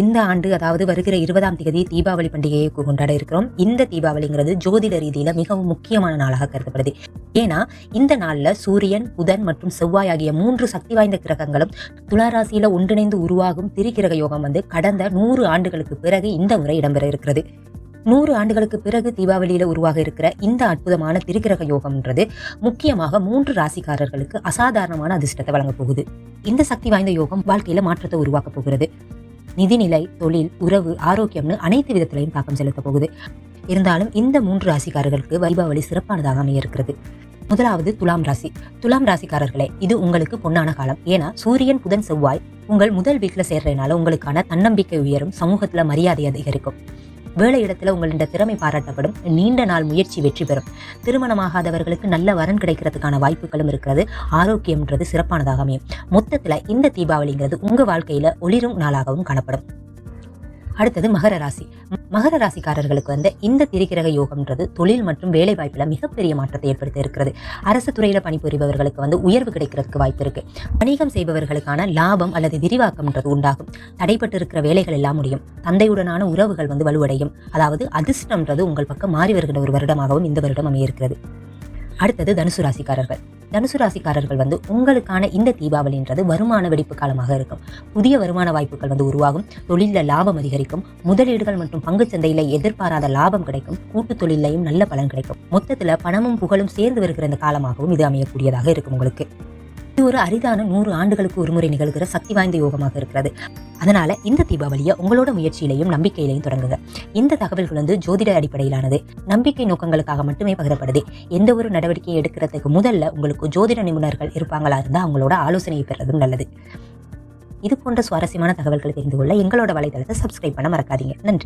இந்த ஆண்டு அதாவது வருகிற 20ஆம் தேதி தீபாவளி பண்டிகையை கொண்டாட இருக்கிறோம். இந்த தீபாவளிங்கிறது ஜோதிட ரீதியில மிகவும் முக்கியமான நாளாக கருதப்படுது. ஏன்னா இந்த நாள்ல சூரியன், புதன் மற்றும் செவ்வாய் ஆகிய 3 சக்தி வாய்ந்த கிரகங்களும் துளாராசியில ஒன்றிணைந்து உருவாகும் திரிகிரக யோகம் கடந்த 100 ஆண்டுகளுக்கு பிறகு இந்த முறை இடம்பெற இருக்கிறது. 100 ஆண்டுகளுக்கு பிறகு தீபாவளியில உருவாக இருக்கிற இந்த அற்புதமான திரிகிரக யோகம்ன்றது முக்கியமாக 3 ராசிக்காரர்களுக்கு அசாதாரணமான அதிர்ஷ்டத்தை வழங்க போகுது. இந்த சக்தி வாய்ந்த யோகம் வாழ்க்கையில மாற்றத்தை உருவாக்க போகிறது. நிதிநிலை, தொழில், உறவு, ஆரோக்கியம்னு அனைத்து விதத்திலையும் தாக்கம் செலுத்த போகுது. இருந்தாலும் இந்த 3 ராசிக்காரர்களுக்கு தீபாவளி சிறப்பானதாக அமைய இருக்கிறது. முதலாவது துலாம் ராசி. துலாம் ராசிக்காரர்களே, இது உங்களுக்கு பொன்னான காலம். ஏன்னா சூரியன், புதன், செவ்வாய் உங்கள் முதல் வீட்டுல சேர்றதுனால உங்களுக்கான தன்னம்பிக்கை உயரும், சமூகத்துல மரியாதை அதிகரிக்கும். வேலை இடத்துல உங்களின் திறமை பாராட்டப்படும், நீண்ட நாள் முயற்சி வெற்றி பெறும். திருமணமாகாதவர்களுக்கு நல்ல வரன் கிடைக்கிறதுக்கான வாய்ப்புகளும் இருக்கிறது. ஆரோக்கியம்ன்றது சிறப்பானதாக அமையும். மொத்தத்துல இந்த தீபாவளிங்கிறது உங்க வாழ்க்கையில ஒளிரும் நாளாகவும் காணப்படும். அடுத்தது மகர ராசி. மகர ராசிக்காரர்களுக்கு இந்த திரிகிரக யோகம்ன்றது தொழில் மற்றும் வேலை வாய்ப்புல மிகப்பெரிய மாற்றத்தை ஏற்படுத்த இருக்கிறது. அரசு துறையில பணிபுரிபவர்களுக்கு உயர்வு கிடைக்கிறதுக்கு வாய்ப்பு இருக்கு. வணிகம் செய்பவர்களுக்கான லாபம் அல்லது விரிவாக்கம்ன்றது உண்டாகும். தடைப்பட்டு இருக்கிற வேலைகள் எல்லாம் முடியும். தந்தையுடனான உறவுகள் வலுவடையும். அதாவது அதிர்ஷ்டம்ன்றது உங்கள் பக்கம் மாறி வருகிற ஒரு வருடமாகவும் இந்த வருடம் அமைய இருக்கிறது. அடுத்தது தனுசு ராசிக்காரர்கள். தனுசு ராசிக்காரர்கள் உங்களுக்கான இந்த தீபாவளின்றது வருமான வெடிப்பு காலமாக இருக்கும். புதிய வருமான வாய்ப்புகள் உருவாகும். தொழில லாபம் அதிகரிக்கும். முதலீடுகள் மற்றும் பங்குச்சந்தையில எதிர்பாராத லாபம் கிடைக்கும். கூட்டு தொழிலையும் நல்ல பலன் கிடைக்கும். மொத்தத்துல பணமும் புகழும் சேர்ந்து வருகிற இந்த காலமாகவும் இது அமையக்கூடியதாக இருக்கும் உங்களுக்கு. இது ஒரு அரிதான 100 ஆண்டுகளுக்கு ஒருமுறை நிகழ்கிற சக்தி வாய்ந்த யோகமாக இருக்கிறது. அதனால இந்த தீபாவளியை உங்களோட முயற்சியிலையும் நம்பிக்கையிலையும் தொடங்குங்க. இந்த தகவல்கள் ஜோதிட அடிப்படையிலானது. நம்பிக்கை நோக்கங்களுக்காக மட்டுமே பகிரப்படுது. எந்த ஒரு நடவடிக்கையை எடுக்கிறதுக்கு முதல்ல உங்களுக்கு ஜோதிட நிபுணர்கள் இருப்பாங்களா இருந்தா அவங்களோட ஆலோசனையை பெறதும் நல்லது. இது போன்ற சுவாரஸ்யமான தகவல்களை தெரிந்து கொள்ள எங்களோட வலைதளத்தை சப்ஸ்கிரைப் பண்ண மறக்காதீங்க. நன்றி.